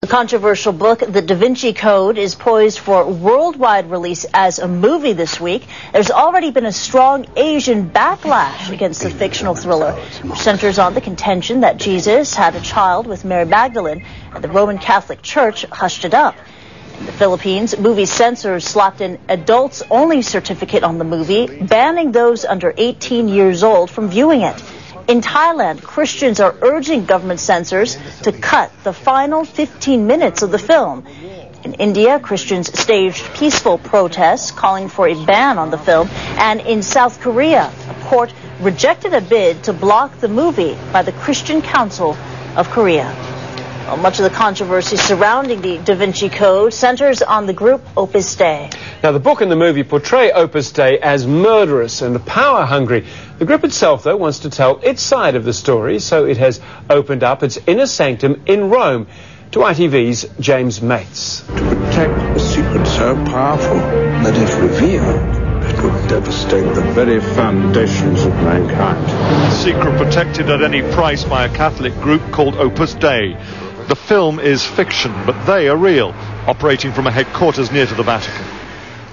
The controversial book, The Da Vinci Code, is poised for worldwide release as a movie this week. There's already been a strong Asian backlash against the fictional thriller, which centers on the contention that Jesus had a child with Mary Magdalene, and the Roman Catholic Church hushed it up. In the Philippines, movie censors slapped an adults-only certificate on the movie, banning those under 18 years old from viewing it. In Thailand, Christians are urging government censors to cut the final 15 minutes of the film. In India, Christians staged peaceful protests calling for a ban on the film. And in South Korea, a court rejected a bid to block the movie by the Christian Council of Korea. Well, much of the controversy surrounding the Da Vinci Code centers on the group Opus Dei. Now, the book and the movie portray Opus Dei as murderous and power-hungry. The group itself, though, wants to tell its side of the story, so it has opened up its inner sanctum in Rome to ITV's James Mates. To protect a secret so powerful that if revealed, it would devastate the very foundations of mankind. A secret protected at any price by a Catholic group called Opus Dei. The film is fiction, but they are real, operating from a headquarters near to the Vatican.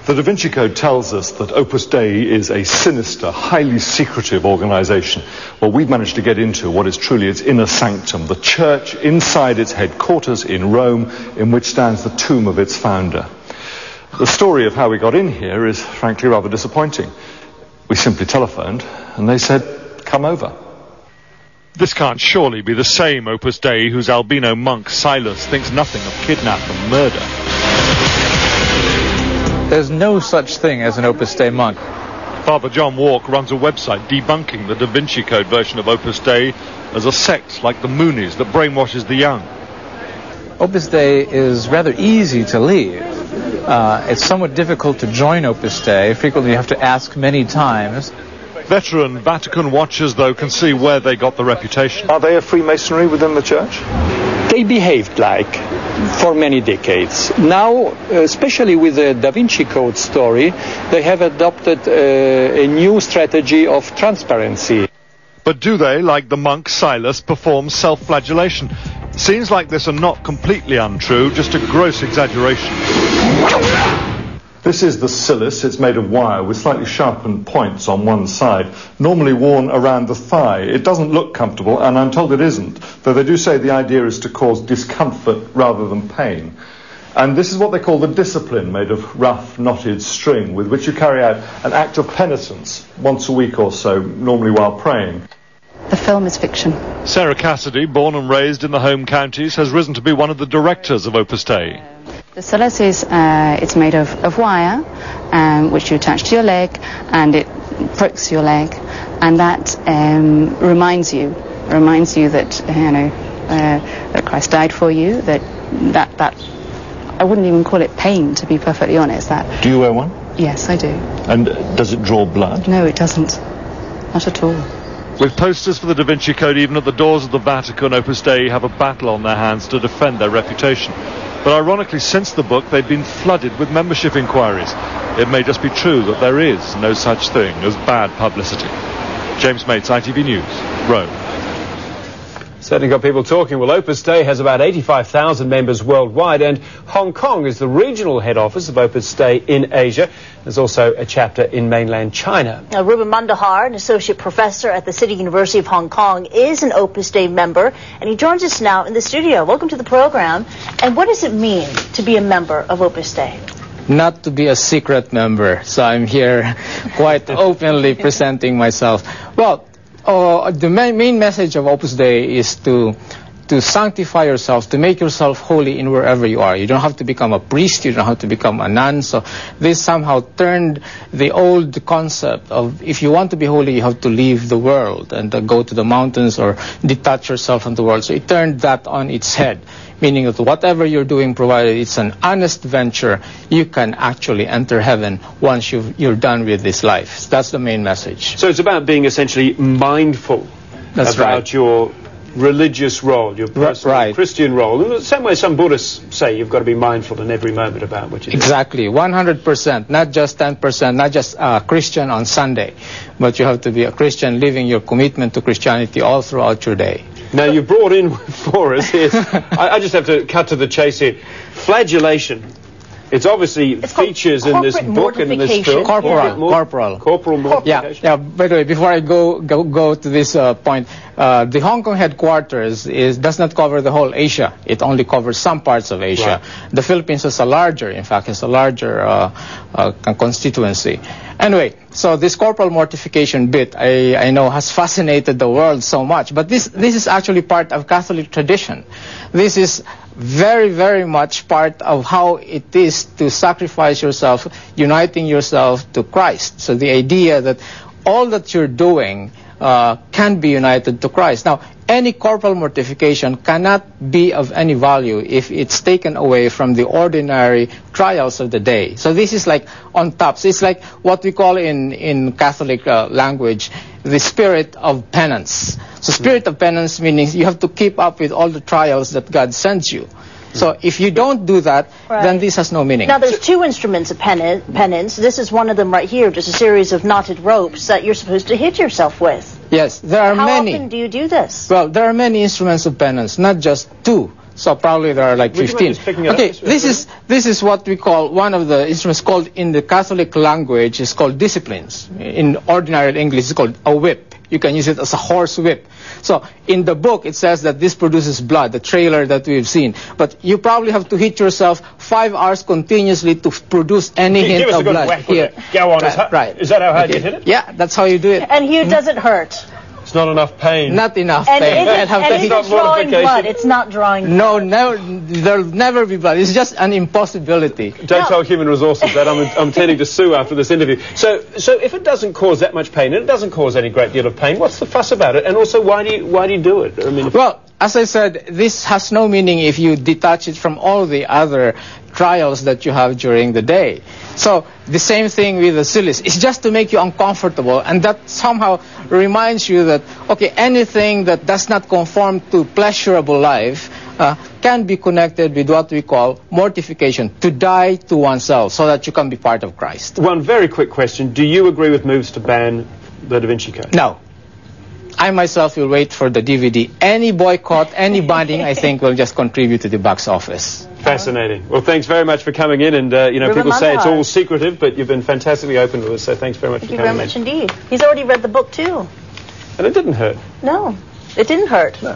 The Da Vinci Code tells us that Opus Dei is a sinister, highly secretive organization. Well, we've managed to get into what is truly its inner sanctum, the church inside its headquarters in Rome, in which stands the tomb of its founder. The story of how we got in here is frankly rather disappointing. We simply telephoned and they said, come over. This can't surely be the same Opus Dei whose albino monk Silas thinks nothing of kidnap and murder. There's no such thing as an Opus Dei monk. Father John Walk runs a website debunking the Da Vinci Code version of Opus Dei as a sect like the Moonies that brainwashes the young. Opus Dei is rather easy to leave. It's somewhat difficult to join Opus Dei. Frequently you have to ask many times. Veteran Vatican watchers, though, can see where they got the reputation. Are they a Freemasonry within the church? They behaved like for many decades. Now, especially with the Da Vinci Code story, they have adopted a new strategy of transparency. But do they, like the monk Silas, perform self-flagellation? Scenes like this are not completely untrue, just a gross exaggeration. This is the cilice. It's made of wire with slightly sharpened points on one side, normally worn around the thigh. It doesn't look comfortable, and I'm told it isn't, though they do say the idea is to cause discomfort rather than pain. And this is what they call the discipline, made of rough, knotted string, with which you carry out an act of penitence once a week or so, normally while praying. The film is fiction. Sarah Cassidy, born and raised in the home counties, has risen to be one of the directors of Opus Dei. The cilice is it's made of wire, which you attach to your leg, and it pricks your leg, and that reminds you that that Christ died for you. That I wouldn't even call it pain, to be perfectly honest. That. Do you wear one? Yes, I do. And does it draw blood? No, it doesn't. Not at all. With posters for the Da Vinci Code even at the doors of the Vatican, Opus Dei have a battle on their hands to defend their reputation. But ironically, since the book, they've been flooded with membership inquiries. It may just be true that there is no such thing as bad publicity. James Mates, ITV News, Rome. Certainly got people talking. Well, Opus Dei has about 85,000 members worldwide, and Hong Kong is the regional head office of Opus Dei in Asia. There's also a chapter in mainland China. Now, Ruben Mandahar, an associate professor at the City University of Hong Kong, is an Opus Dei member, and he joins us now in the studio. Welcome to the program. And what does it mean to be a member of Opus Dei? Not to be a secret member, so I'm here quite openly presenting myself. Well, the main message of Opus Dei is to sanctify yourself, to make yourself holy in wherever you are. You don't have to become a priest, you don't have to become a nun. So this somehow turned the old concept of if you want to be holy, you have to leave the world and go to the mountains or detach yourself from the world. So it turned that on its head, meaning that whatever you're doing, provided it's an honest venture, you can actually enter heaven once you're done with this life. So that's the main message. So it's about being essentially mindful about your religious role, your personal Christian role. In the same way some Buddhists say you've got to be mindful in every moment about what you do. Exactly, 100%, not just 10%, not just Christian on Sunday, but you have to be a Christian living your commitment to Christianity all throughout your day. Now, you brought in for us here, I just have to cut to the chase here. Flagellation. It's obviously features in this book and in this film. Corporal mortification. Yeah. By the way, before I go to this point, the Hong Kong headquarters does not cover the whole Asia. It only covers some parts of Asia. Right. The Philippines has a larger constituency. Anyway, so this corporal mortification bit, I know, has fascinated the world so much. But this is actually part of Catholic tradition. This is very, very much part of how it is to sacrifice yourself, uniting yourself to Christ. So the idea that all that you're doing can be united to Christ. Now, any corporal mortification cannot be of any value if it's taken away from the ordinary trials of the day. So this is like on top. So it's like what we call in Catholic language the spirit of penance. So spirit of penance meaning you have to keep up with all the trials that God sends you. So if you don't do that, then this has no meaning. Now, there's two instruments of penance. This is one of them right here, just a series of knotted ropes that you're supposed to hit yourself with. Yes, there are many. How often do you do this? Well, there are many instruments of penance, not just two. So probably there are like 15. Okay, this is what we call, one of the instruments called in the Catholic language is called disciplines. In ordinary English, it's called a whip. You can use it as a horse whip. So in the book, it says that this produces blood, the trailer that we've seen. But you probably have to hit yourself 5 hours continuously to produce any hint of blood. Whack here. Go on. Right. Is that how hard you hit it? Yeah, that's how you do it. And here, does it hurt? It's not enough pain. Not enough and pain. Is it drawing blood? It's not drawing blood. No, there'll never be blood. It's just an impossibility. Don't tell Human Resources that. I'm intending to sue after this interview. So if it doesn't cause that much pain, and it doesn't cause any great deal of pain, what's the fuss about it? And also, why do you do it? I mean, well, as I said, this has no meaning if you detach it from all the other trials that you have during the day. So the same thing with the Silis. It's just to make you uncomfortable, and that somehow reminds you that, okay, anything that does not conform to pleasurable life can be connected with what we call mortification, to die to oneself so that you can be part of Christ. One very quick question. Do you agree with moves to ban the Da Vinci Code? No. I myself will wait for the DVD. Any boycott, any banning, I think will just contribute to the box office. Fascinating. Well, thanks very much for coming in. And, people say it's all secretive, but you've been fantastically open with us, so thanks very much for coming in. Thank you very much indeed. He's already read the book, too. And it didn't hurt. No, it didn't hurt. No.